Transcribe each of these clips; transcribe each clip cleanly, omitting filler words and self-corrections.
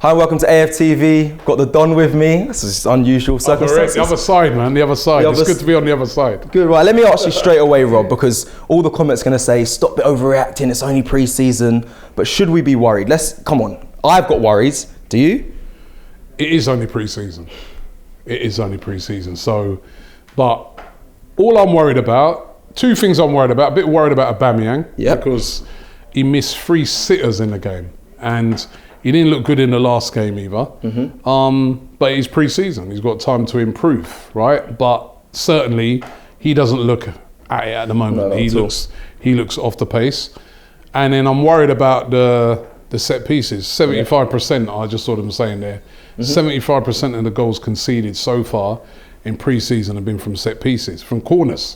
Hi, welcome to AFTV. Got the Don with me. This is unusual circumstances. The other side, man, the other side. It's good to be on the other side. Good, right, let me ask you straight away, Rob, because all the comments are going to say, stop overreacting, it's only pre-season. But should we be worried? Come on. I've got worries. Do you? It is only pre-season. It is only pre-season. So, but all I'm worried about, two things I'm worried about. A bit worried about Aubameyang because he missed 3 sitters in the game. And he didn't look good in the last game either. But he's pre-season. He's got time to improve, right? But certainly he doesn't look at it at the moment. No, he looks off the pace. And then I'm worried about the set pieces. 75%, I just saw them saying there. 75% of the goals conceded so far in pre-season have been from set pieces, from corners,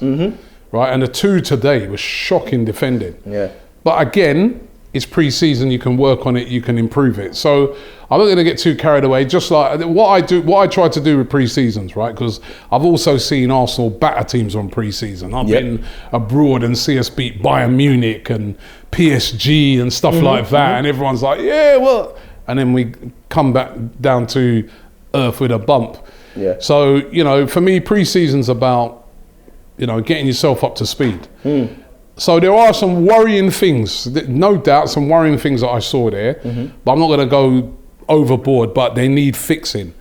right? And the 2 today were shocking defending. Yeah. But again, it's pre-season, you can work on it, you can improve it. So I'm not going to get too carried away. Just like what I try to do with pre-seasons, right? Because I've also seen Arsenal batter teams on pre-season. I've been abroad and see us beat Bayern Munich and PSG and stuff like that. And everyone's like, yeah, well, and then we come back down to earth with a bump. Yeah. So, you know, for me, pre-season's about, you know, getting yourself up to speed. So there are some worrying things, no doubt, some worrying things that I saw there, but I'm not going to go overboard, but they need fixing.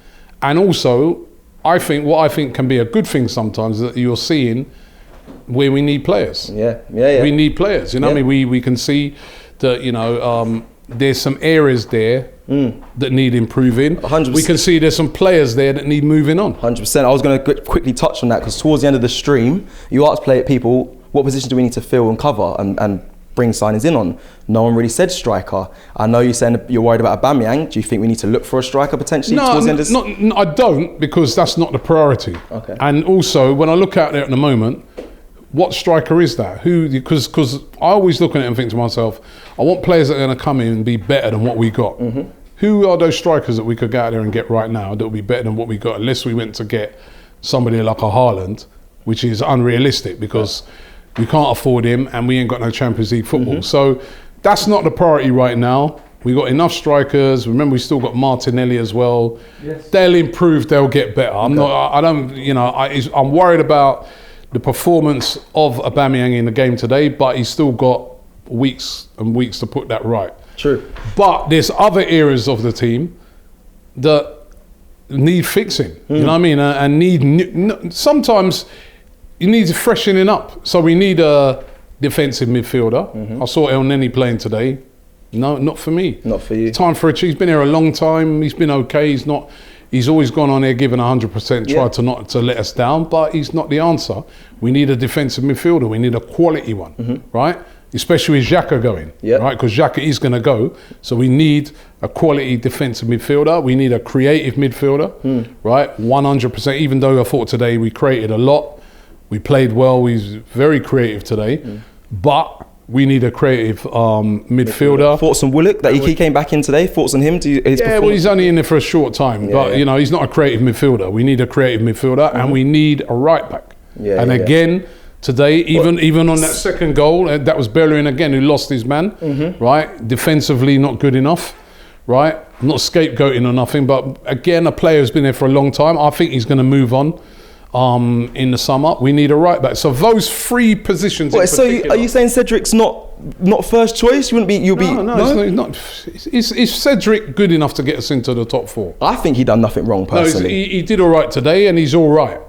And also, I think can be a good thing sometimes that you're seeing where we need players. Yeah. We need players, you know what I mean? We can see that, you know, there's some areas there that need improving. 100%. We can see there's some players there that need moving on. 100%. I was going to quickly touch on that because towards the end of the stream, you asked people, what position do we need to fill and cover and bring signings in on? No one really said striker. I know you're saying you're worried about Aubameyang. Do you think we need to look for a striker potentially towards the end of No, I don't, because that's not the priority. Okay. And also, when I look out there at the moment, what striker is that? Because I always look at it and think to myself, I want players that are going to come in and be better than what we got. Who are those strikers that we could go out there and get right now that will be better than what we got, unless we went to get somebody like a Haaland, which is unrealistic because we can't afford him and we ain't got no Champions League football. So that's not the priority right now. We got enough strikers. Remember, we still got Martinelli as well. Yes. They'll improve, they'll get better. I'm worried about the performance of Aubameyang in the game today, but he's still got weeks and weeks to put that right. True. But there's other areas of the team that need fixing. You know what I mean? And sometimes you need freshening up. So we need a defensive midfielder. I saw El Neni playing today. No, not for me. Not for you. Time for a change. He's been here a long time. He's been okay. He's always gone on there giving 100%, tried to not to let us down, but he's not the answer. We need a defensive midfielder. We need a quality one, right? Especially with Xhaka going, right? Because Xhaka is going to go. So we need a quality defensive midfielder. We need a creative midfielder, right? 100%. Even though I thought today we created a lot. We played well. We was very creative today, but we need a creative midfielder. Thoughts on Willock that he came back in today? Thoughts on him? Well, he's only in there for a short time, but you know he's not a creative midfielder. We need a creative midfielder, and we need a right back. Again, today, even on that second goal, that was Bellerin again who lost his man. Right, defensively not good enough. Right, not scapegoating or nothing, but again, a player who's been there for a long time. I think he's going to move on. In the summer, we need a right back. So those 3 positions. So are you saying Cedric's not first choice? No, he's not. Is Cedric good enough to get us into the top 4? I think he done nothing wrong personally. No, he did all right today, and he's all right.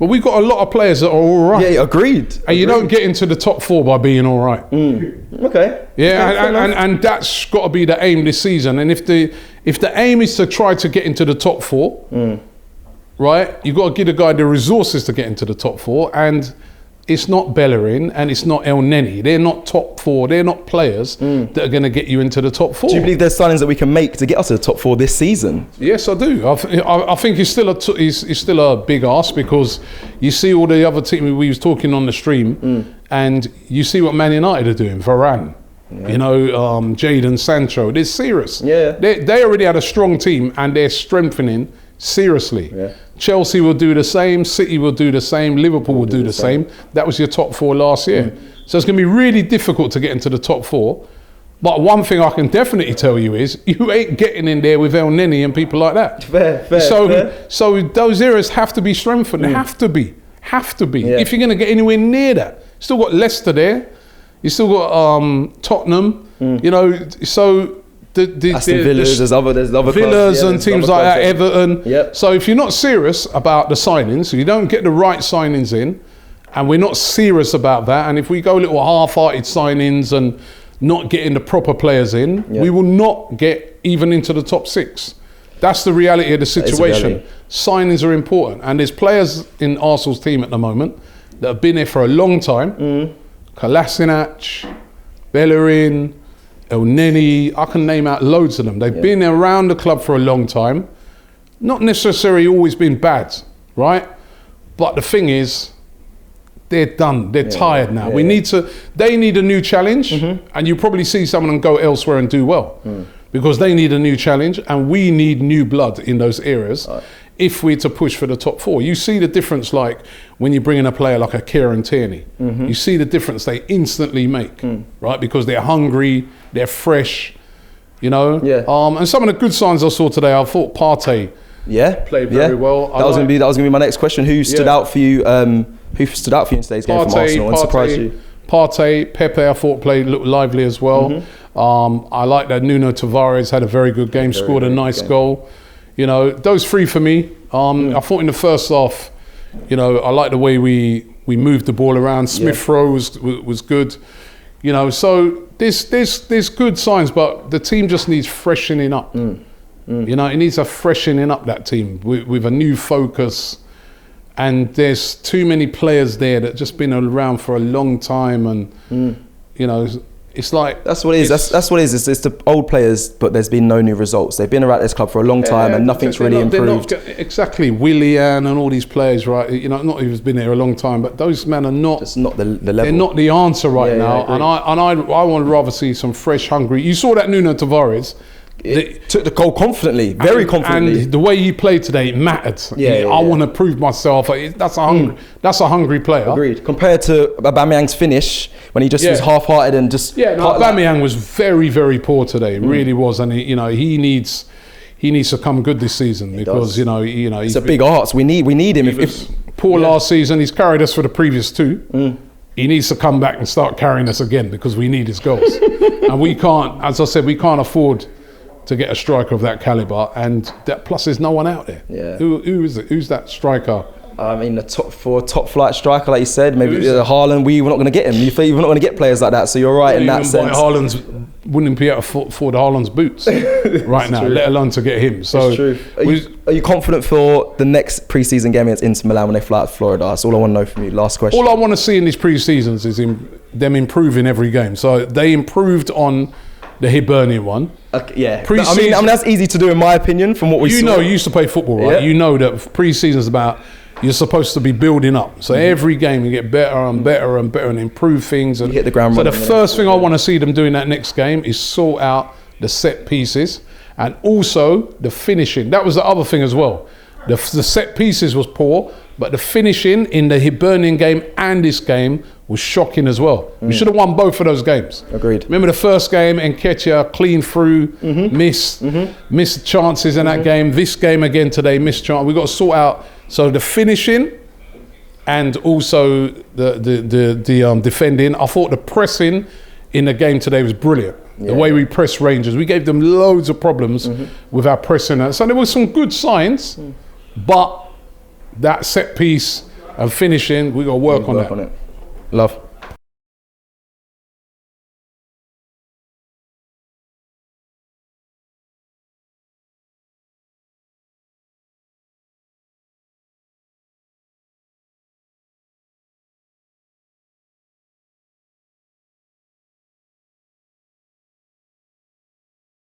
But we've got a lot of players that are all right. Yeah, agreed. And you don't get into the top 4 by being all right. Okay. Yeah, and that's got to be the aim this season. And if the aim is to try to get into the top 4. Right, you've got to give the guy the resources to get into the top 4, and it's not Bellerin and it's not El Neni. They're not top 4. They're not players that are going to get you into the top 4. Do you believe there's signings that we can make to get us to the top 4 this season? Yes, I do. I think he's still a big ask, because you see all the other teams we was talking on the stream, and you see what Man United are doing. Varane. You know, Jadon Sancho. They're serious. They already had a strong team and they're strengthening seriously. Chelsea will do the same, City will do the same, Liverpool will do the same. That was your top 4 last year. So it's going to be really difficult to get into the top 4. But one thing I can definitely tell you is you ain't getting in there with El Neni and people like that. Fair. So those areas have to be strengthened. They have to be. Yeah. If you're going to get anywhere near that. Still got Leicester there. You still got Tottenham. You know, so Aston Villas, there's other Villas and teams like that, Everton. Yep. So if you're not serious about the signings, so you don't get the right signings in, and we're not serious about that, and if we go little half-hearted signings and not getting the proper players in, we will not get even into the top 6. That's the reality of the situation. Signings are important, and there's players in Arsenal's team at the moment that have been here for a long time. Kolasinac, Bellerin, El Neni, I can name out loads of them. They've been around the club for a long time. Not necessarily always been bad, right? But the thing is, they're done. They're tired now. They need a new challenge, and you probably see some of them go elsewhere and do well because they need a new challenge, and we need new blood in those areas if we're to push for the top 4. You see the difference, like when you bring in a player like a Kieran Tierney. You see the difference they instantly make, right? Because they're hungry, they're fresh, you know. And some of the good signs I saw today, I thought Partey played very well. That was gonna be my next question. Who stood out for you? Who stood out for you in today's game from Arsenal and surprised you? Partey, Pepe, I thought looked lively as well. I like that Nuno Tavares had a very good game, scored a nice goal. You know, those 3 for me. I thought in the first half, you know, I like the way we moved the ball around. Smith Rowe was good. You know, so there's good signs, but the team just needs freshening up. You know, it needs a freshening up, that team with a new focus. And there's too many players there that just been around for a long time, and you know, it's like that's what it is. That's what it is. It's the old players, but there's been no new results. They've been around this club for a long time, and nothing's really improved. Exactly, Willian and all these players, right? You know, not who's been there a long time, but those men are not. It's not the level. They're not the answer right now, and I want to rather see some fresh, hungry. You saw that Nuno Tavares. Took the goal confidently, very confidently. And the way he played today mattered. I want to prove myself. That's a hungry player. Agreed. Compared to Aubameyang's finish, when he just was half-hearted and just... Aubameyang was very, very poor today. Really was. And he needs to come good this season because, you know, it's a big arts. We need him. If poor last season, he's carried us for the previous 2. He needs to come back and start carrying us again because we need his goals. And we can't, as I said, we can't afford to get a striker of that caliber, and that plus there's no one out there. Who is it? Who's that striker? I mean, the top flight striker, like you said, maybe Haaland. We're not going to get him. We're not going to get players like that. So you're right in that sense. Haaland's wouldn't be able to afford Haaland's boots right now, let alone to get him. So, it's true. Are you confident for the next pre-season game against Inter Milan when they fly out to Florida? That's all I want to know from you. Last question. All I want to see in these pre-seasons is them improving every game. So they improved on the Hibernian one. I mean, that's easy to do in my opinion from what we saw. You know, you used to play football, right? You know that pre-season is about, you're supposed to be building up. So every game you get better and better and better and improve things. And you hit the ground running. So the first thing I want to see them doing that next game is sort out the set pieces and also the finishing. That was the other thing as well. The set pieces was poor, but the finishing in the Hibernian game and this game was shocking as well. We should have won both of those games. Agreed. Remember the first game, Nketiah clean through, missed chances in that game. This game again today, missed chance. We've got to sort out so the finishing and also the defending. I thought the pressing in the game today was brilliant. The way we pressed Rangers, we gave them loads of problems with our pressing. So there were some good signs, but that set piece and finishing, we got to work on that. Love.